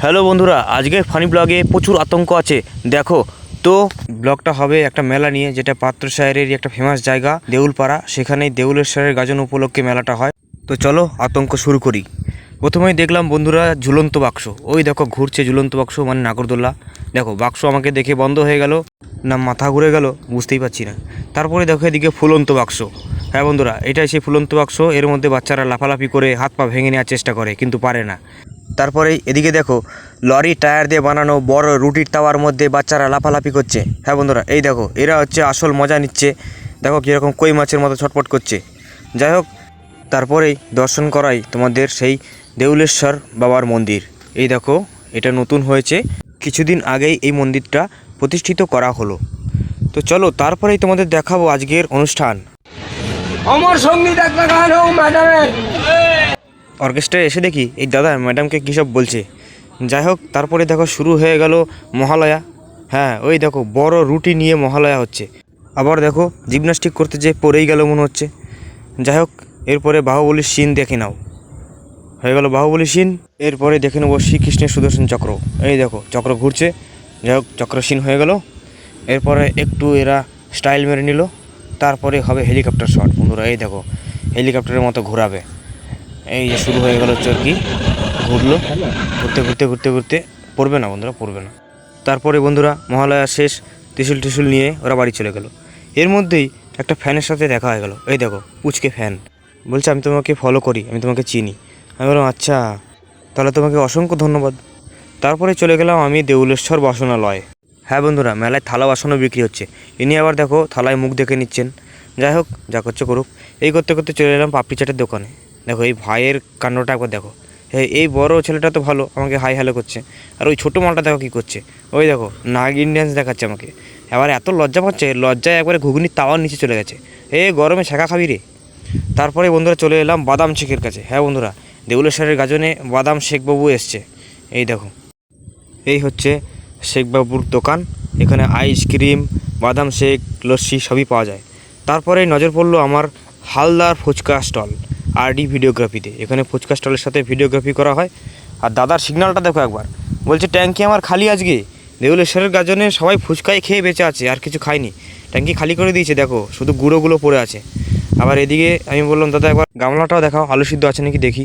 Hello বন্ধুরা, আজকে funny ব্লগে প্রচুর আতঙ্ক আছে। দেখো তো ব্লগটা হবে একটা মেলা নিয়ে, যেটা পাত্রসাহেরের একটা ফেমাস জায়গা দেউলপাড়া। সেখানেই দেউলেশ্বরের গাজন উপলক্ষে মেলাটা হয়। তো চলো আতঙ্ক শুরু করি। প্রথমেই দেখলাম বন্ধুরা ঝুলন্ত বাক্স। ওই দেখো ঘুরছে ঝুলন্ত বাক্স, মানে নাগরদোল্লা। দেখো বাক্স আমাকে দেখে বন্ধ হয়ে গেল না মাথা ঘুরে গেল বুঝতেই পারছি না। তারপরে দেখো এদিকে ফুলন্ত বাক্স। হ্যাঁ বন্ধুরা, এটাই সেই ফুলন্ত বাক্স। এর মধ্যে বাচ্চারা লাফালাফি করে হাত পা ভেঙে নেওয়ার চেষ্টা করে, কিন্তু পারে না। তারপরে এদিকে দেখো লরি টায়ার দিয়ে বানানো বড় রুটির তাওয়ার মধ্যে বাচ্চারা লাফালাফি করছে। হ্যাঁ বন্ধুরা, এই দেখো এরা হচ্ছে আসল মজা নিচ্ছে। দেখো কীরকম কই মাছের মতো ছটপট করছে। যাই হোক, তারপরেই দর্শন করাই তোমাদের সেই দেউলেশ্বর বাবার মন্দির। এই দেখো এটা নতুন হয়েছে, কিছুদিন আগেই এই মন্দিরটা প্রতিষ্ঠিত করা হলো। তো চলো তারপরেই তোমাদের দেখাবো আজকের অনুষ্ঠান। অমর সঙ্গীত একটা গান হোক ম্যাডামের। অর্কেস্ট্রায় এসে দেখি এই দাদা ম্যাডামকে কী সব বলছে। যাই হোক, তারপরে দেখো শুরু হয়ে গেল মহালয়া। হ্যাঁ ওই দেখো বড় রুটি নিয়ে মহালয়া হচ্ছে। আবার দেখো জিমনাস্টিক করতে যে পড়েই গেল মনে হচ্ছে। যাই হোক, এরপরে বাহুবলীর সিন দেখে নাও। হয়ে গেল বাহুবলী সিন। এরপরে দেখে নেবো শ্রীকৃষ্ণের সুদর্শন চক্র। এই দেখো চক্র ঘুরছে। যাই হোক চক্র সিন হয়ে গেল। এরপরে একটু এরা স্টাইল মেরে নিল। তারপরে হবে হেলিকপ্টার শট। বন্ধুরা এই দেখো হেলিকপ্টারের মতো ঘোরাবে। এই যে শুরু হয়ে গেল চরকি, ঘুরলো। ঘুরতে ঘুরতে ঘুরতে ঘুরতে পড়বে না বন্ধুরা, পড়বে না। তারপরে বন্ধুরা মহালয়া শেষ, ত্রিশুল টিশুল নিয়ে ওরা বাড়ি চলে গেল। এর মধ্যেই একটা ফ্যানের সাথে দেখা হয়ে গেল। এই দেখো পুচকে ফ্যান বলছে আমি তোমাকে ফলো করি, আমি তোমাকে চিনি। আমি বললাম আচ্ছা, তাহলে তোমাকে অসংখ্য ধন্যবাদ। তারপরে চলে গেলাম আমি দেউলেশ্বর বাসনালয়। হ্যাঁ বন্ধুরা, মেলায় থালা বাসনও বিক্রি হচ্ছে। ইনি আবার দেখো থালায় মুখ দেখে নিচ্ছেন। যাই হোক, যা করছে করুক। এই করতে করতে চলে এলাম পাপড়ি চাটের দোকানে। দেখো এই ভাইয়ের কাণ্ডটা একবার দেখো। হ্যাঁ এই বড় ছেলেটা তো ভালো, আমাকে হাই হ্যালো করছে। আর ওই ছোটো মালটা দেখো কী করছে। ওই দেখো নাগ ইন্ডিয়ান্স দেখাচ্ছে আমাকে। এবার এত লজ্জা পাচ্ছে, লজ্জায় একবারে ঘুগনির তাওয়ার নিচে চলে গেছে। গরমে ছেঁকা খাবি রে। তারপরে বন্ধুরা চলে এলাম বাদাম শেকের কাছে। হ্যাঁ বন্ধুরা, দেউলেশ্বরের গাজনে বাদাম শেখবাবু এসছে। এই দেখো এই হচ্ছে শেখবাবুর দোকান। এখানে আইসক্রিম, বাদাম শেক, লস্যি সবই পাওয়া যায়। তারপরে নজর পড়লো আমার হালদার ফুচকা স্টল আরডি ভিডিওগ্রাফিতে। এখানে ফুচকা স্টলের সাথে ভিডিওগ্রাফি করা হয়। আর দাদার সিগন্যালটা দেখো একবার, বলছে ট্যাঙ্কি আমার খালি আজকে। দেউলেশ্বরের গাজনে সবাই ফুচকাই খেয়ে বেঁচে আছে, আর কিছু খায়নি। ট্যাঙ্কি খালি করে দিয়েছে, দেখো শুধু গুঁড়োগুলো পড়ে আছে। আবার এদিকে আমি বললাম দাদা একবার গামলাটাও দেখাও, আলু সিদ্ধ আছে নাকি দেখি।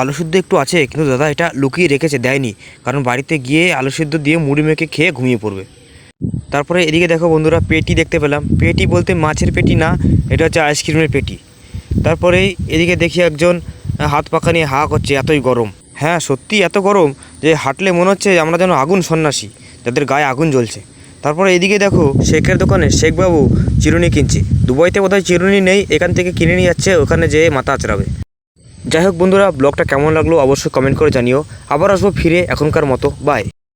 আলু সিদ্ধ একটু আছে, কিন্তু দাদা এটা লুকিয়ে রেখেছে, দেয়নি। কারণ বাড়িতে গিয়ে আলু সিদ্ধ দিয়ে মুড়ি মেখে খেয়ে ঘুমিয়ে পড়বে। তারপরে এদিকে দেখো বন্ধুরা পেটি দেখতে পেলাম। পেটি বলতে মাছের পেটি না, এটা হচ্ছে আইসক্রিমের পেটি। তারপরে এদিকে দেখি একজন হাত পাখা নিয়ে হা করছে, এতই গরম। হ্যাঁ সত্যি এত গরম যে হাঁটলে মনে হচ্ছে আমরা যেন আগুন সন্ন্যাসী, যাদের গায়ে আগুন জ্বলছে। তারপরে এদিকে দেখো শেখের দোকানে শেখবাবু চিরুনি কিনছে। দুবাইতে বোধহয় চিরুনি নেই, এখান থেকে কিনে নিয়ে যাচ্ছে, ওখানে যেয়ে মাথা আঁচড়াবে। যাই হোক বন্ধুরা, ব্লগটা কেমন লাগলো অবশ্যই কমেন্ট করে জানিও। আবার আসবো ফিরে এখনকার মতো, বাই।